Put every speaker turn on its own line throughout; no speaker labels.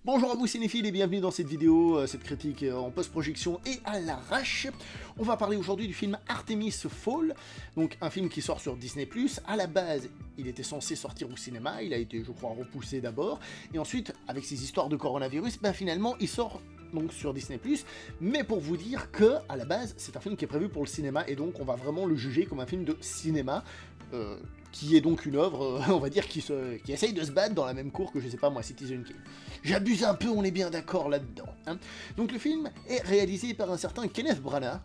Bonjour à vous cinéphiles et bienvenue dans cette vidéo, cette critique en post-projection et à l'arrache. On va parler aujourd'hui du film Artemis Fowl, donc un film qui sort sur Disney+. À la base, il était censé sortir au cinéma, il a été, je crois, repoussé d'abord, et ensuite, avec ces histoires de coronavirus, finalement, il sort donc sur Disney+, mais pour vous dire que, à la base, c'est un film qui est prévu pour le cinéma, et donc on va vraiment le juger comme un film de cinéma, qui est donc une œuvre, on va dire, qui essaye de se battre dans la même cour que, je sais pas moi, Citizen Kane. J'abuse un peu, on est bien d'accord là-dedans. Hein. Donc le film est réalisé par un certain Kenneth Branagh,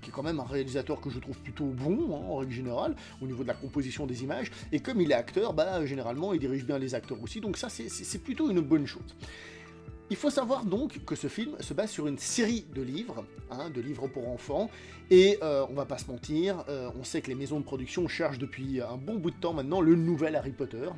qui est quand même un réalisateur que je trouve plutôt bon, en règle générale, au niveau de la composition des images, et comme il est acteur, généralement il dirige bien les acteurs aussi, donc ça c'est plutôt une bonne chose. Il faut savoir donc que ce film se base sur une série de livres pour enfants, et on va pas se mentir, on sait que les maisons de production cherchent depuis un bon bout de temps maintenant le nouvel Harry Potter,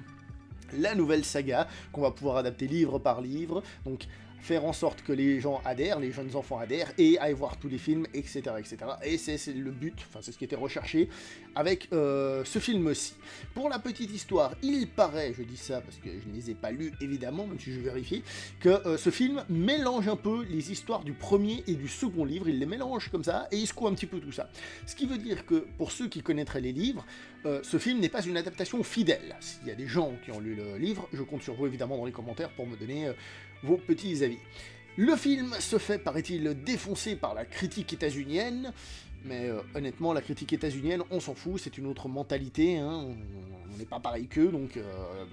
la nouvelle saga, qu'on va pouvoir adapter livre par livre, donc faire en sorte que les gens adhèrent, les jeunes enfants adhèrent, et aillent voir tous les films, etc. etc. Et c'est le but, c'est ce qui était recherché avec ce film-ci. Pour la petite histoire, il paraît, je dis ça parce que je ne les ai pas lus évidemment, même si je vérifie, que ce film mélange un peu les histoires du premier et du second livre, il les mélange comme ça, et il secoue un petit peu tout ça. Ce qui veut dire que, pour ceux qui connaîtraient les livres, ce film n'est pas une adaptation fidèle. S'il y a des gens qui ont lu le livre, je compte sur vous évidemment dans les commentaires pour me donner vos petits avis. Le film se fait, paraît-il, défoncer par la critique états-unienne, mais honnêtement, la critique états-unienne, on s'en fout, c'est une autre mentalité, hein, on n'est pas pareil qu'eux, donc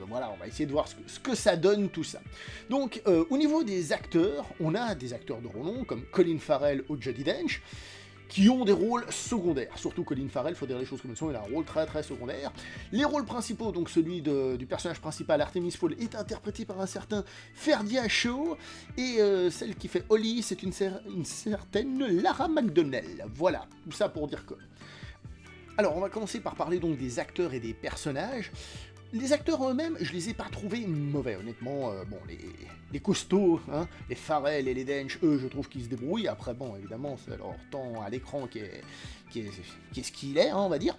voilà, on va essayer de voir ce que ça donne tout ça. Donc, au niveau des acteurs, on a des acteurs de renom, comme Colin Farrell ou Judi Dench, qui ont des rôles secondaires. Surtout Colin Farrell, faut dire les choses comme elles sont, il a un rôle très très secondaire. Les rôles principaux, donc celui du personnage principal, Artemis Fowl, est interprété par un certain Ferdia Shaw, et celle qui fait Holly, c'est une certaine Lara McDonnell. Voilà, tout ça pour dire que... Alors, on va commencer par parler donc des acteurs et des personnages. Les acteurs eux-mêmes, je les ai pas trouvés mauvais, honnêtement. Les costauds, hein, les Farrell et les Dench, eux, je trouve qu'ils se débrouillent. Après, bon, évidemment, c'est leur temps à l'écran qui est ce qu'il est, hein, on va dire.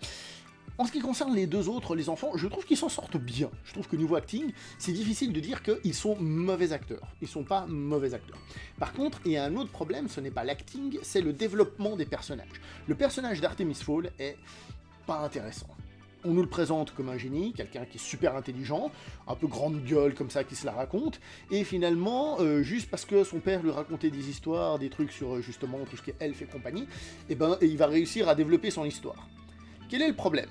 En ce qui concerne les deux autres, les enfants, je trouve qu'ils s'en sortent bien. Je trouve que niveau acting, c'est difficile de dire qu'ils sont mauvais acteurs. Ils sont pas mauvais acteurs. Par contre, il y a un autre problème, ce n'est pas l'acting, c'est le développement des personnages. Le personnage d'Artemis Fowl est pas intéressant. On nous le présente comme un génie, quelqu'un qui est super intelligent, un peu grande gueule comme ça, qui se la raconte, et finalement, juste parce que son père lui racontait des histoires, des trucs sur justement tout ce qui est elfes et compagnie, il va réussir à développer son histoire. Quel est le problème ?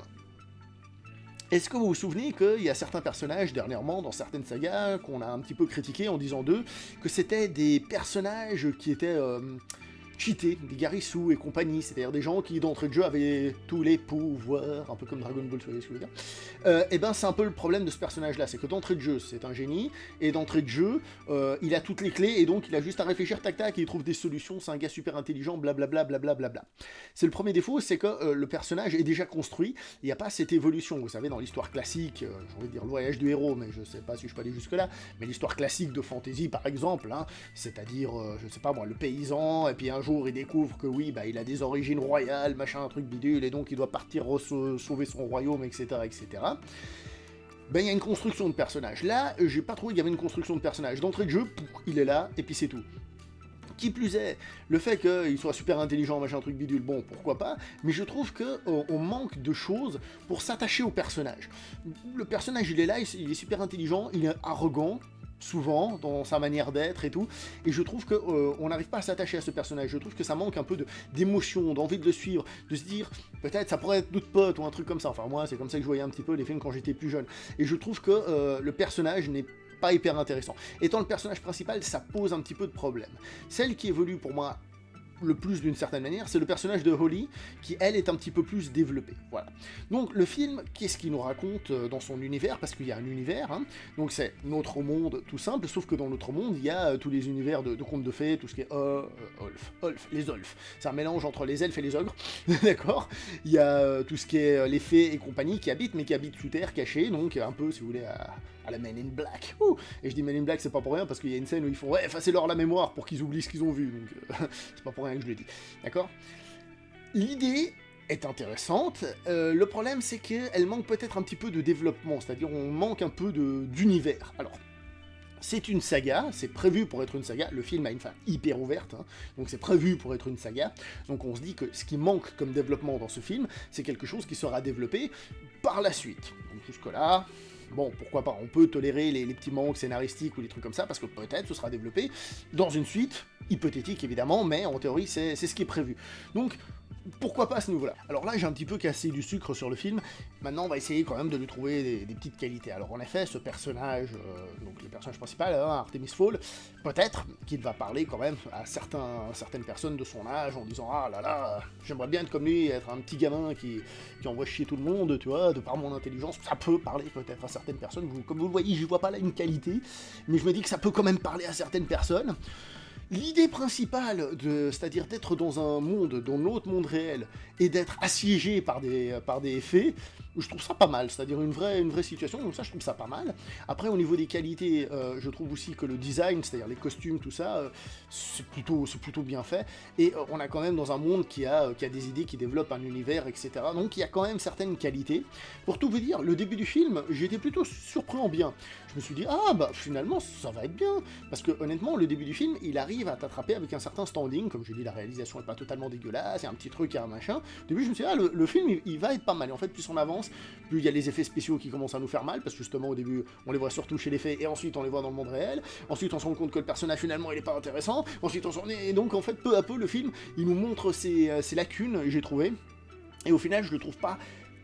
Est-ce que vous vous souvenez qu'il y a certains personnages, dernièrement, dans certaines sagas, qu'on a un petit peu critiqués en disant d'eux, que c'était des personnages qui étaient... cheatés, des Garissou et compagnie, c'est-à-dire des gens qui d'entrée de jeu avaient tous les pouvoirs, un peu comme Dragon Ball, vous voyez ce que je veux dire. C'est un peu le problème de ce personnage-là, c'est que d'entrée de jeu, c'est un génie, et d'entrée de jeu, il a toutes les clés, et donc il a juste à réfléchir tac-tac, et il trouve des solutions, c'est un gars super intelligent, blablabla, blablabla. C'est le premier défaut, c'est que le personnage est déjà construit, il n'y a pas cette évolution, vous savez, dans l'histoire classique, j'ai envie de dire le voyage du héros, mais je sais pas si je peux aller jusque-là, mais l'histoire classique de fantasy, par exemple, hein, c'est-à-dire, je sais pas moi, le paysan, et puis un jour, il découvre que oui, il a des origines royales, machin, un truc bidule, et donc il doit partir sauver son royaume, etc., etc. Il y a une construction de personnage. Là, j'ai pas trouvé qu'il y avait une construction de personnage. D'entrée de jeu, il est là, et puis c'est tout. Qui plus est, le fait qu'il soit super intelligent, machin, truc bidule, bon, pourquoi pas, mais je trouve qu'on manque de choses pour s'attacher au personnage. Le personnage, il est là, il est super intelligent, il est arrogant, souvent, dans sa manière d'être et tout, et je trouve qu'on n'arrive pas à s'attacher à ce personnage, je trouve que ça manque un peu d'émotion, d'envie de le suivre, de se dire, peut-être ça pourrait être notre pote, ou un truc comme ça, enfin moi c'est comme ça que je voyais un petit peu les films quand j'étais plus jeune, et je trouve que le personnage n'est pas hyper intéressant. Étant le personnage principal, ça pose un petit peu de problème. Celle qui évolue pour moi le plus d'une certaine manière, c'est le personnage de Holly, qui elle est un petit peu plus développée. Voilà. Donc le film, qu'est-ce qu'il nous raconte dans son univers, parce qu'il y a un univers, hein, donc c'est notre monde tout simple, sauf que dans notre monde, il y a tous les univers de contes de fées, tout ce qui est les Olf. C'est un mélange entre les elfes et les ogres, d'accord. Il y a tout ce qui est les fées et compagnie qui habitent, mais qui habitent sous terre, cachés, donc un peu, si vous voulez, à la Men in Black. Ouh, et je dis Men in Black, c'est pas pour rien, parce qu'il y a une scène où ils font « Ouais, effacez-leur la mémoire pour qu'ils oublient ce qu'ils ont vu », donc c'est pas pour rien que je le dis, d'accord. L'idée est intéressante, le problème c'est qu'elle manque peut-être un petit peu de développement, c'est-à-dire on manque un peu d'univers. Alors, C'est une saga, c'est prévu pour être une saga, le film a une fin hyper ouverte, hein, donc c'est prévu pour être une saga, donc on se dit que ce qui manque comme développement dans ce film, c'est quelque chose qui sera développé par la suite. Donc jusque-là, bon, pourquoi pas, on peut tolérer les petits manques scénaristiques ou les trucs comme ça, parce que peut-être ce sera développé dans une suite, hypothétique évidemment, mais en théorie c'est ce qui est prévu. Donc, pourquoi pas à ce niveau-là? Alors là, j'ai un petit peu cassé du sucre sur le film, maintenant on va essayer quand même de lui trouver des petites qualités. Alors en effet, ce personnage, donc le personnage principal, hein, Artemis Fowl, peut-être qu'il va parler quand même à certaines personnes de son âge en disant « Ah là là, j'aimerais bien être comme lui, être un petit gamin qui envoie chier tout le monde, tu vois, de par mon intelligence. » Ça peut parler peut-être à certaines personnes, comme vous le voyez, j'y vois pas là une qualité, mais je me dis que ça peut quand même parler à certaines personnes. L'idée principale, c'est-à-dire d'être dans un monde, dans notre monde réel, et d'être assiégé par des faits, je trouve ça pas mal, c'est-à-dire une vraie situation, donc ça je trouve ça pas mal. Après au niveau des qualités, je trouve aussi que le design, c'est-à-dire les costumes, tout ça, c'est plutôt bien fait, et on a quand même dans un monde qui a des idées, qui développe un univers, etc. Donc il y a quand même certaines qualités. Pour tout vous dire, le début du film, j'étais plutôt surpris en bien. Je me suis dit, ah bah finalement ça va être bien, parce que honnêtement, le début du film, il arrive à t'attraper avec un certain standing, comme je dis, la réalisation est pas totalement dégueulasse, il y a un petit truc, il y a un machin. Au début je me suis dit, ah le film il va être pas mal, et en fait plus on avance, plus il y a les effets spéciaux qui commencent à nous faire mal, parce que justement au début on les voit surtout chez les faits, et ensuite on les voit dans le monde réel, ensuite on se rend compte que le personnage finalement il est pas intéressant, ensuite on s'en est, et donc en fait peu à peu le film il nous montre ses lacunes, j'ai trouvé, et au final je le trouve pas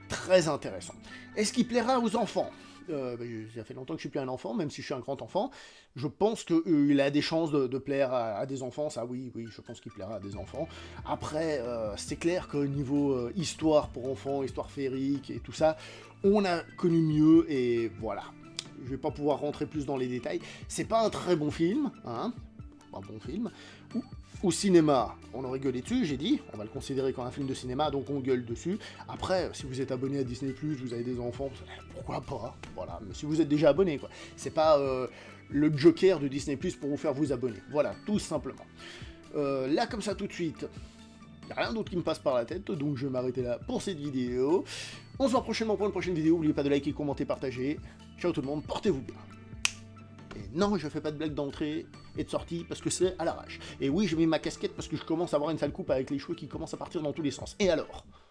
très intéressant. Est-ce qu'il plaira aux enfants? Ça fait longtemps que je suis plus un enfant, même si je suis un grand enfant, je pense qu'il a des chances de plaire à des enfants, ça oui, je pense qu'il plaira à des enfants. Après, c'est clair qu'au niveau histoire pour enfants, histoire féerique et tout ça, on a connu mieux, et voilà. Je vais pas pouvoir rentrer plus dans les détails. C'est pas un très bon film, hein, un bon film. Au cinéma, on aurait gueulé dessus, j'ai dit, on va le considérer comme un film de cinéma, donc on gueule dessus. Après, si vous êtes abonné à Disney+, vous avez des enfants, pourquoi pas, voilà, mais si vous êtes déjà abonné, quoi. C'est pas le Joker de Disney+, pour vous faire vous abonner, voilà, tout simplement. Là, comme ça, tout de suite, il n'y a rien d'autre qui me passe par la tête, donc je vais m'arrêter là pour cette vidéo. On se voit prochainement pour une prochaine vidéo, n'oubliez pas de liker, commenter, partager. Ciao tout le monde, portez-vous bien. Et non, je fais pas de blague d'entrée et de sortie parce que c'est à l'arrache. Et oui, je mets ma casquette parce que je commence à avoir une sale coupe avec les cheveux qui commencent à partir dans tous les sens. Et alors ?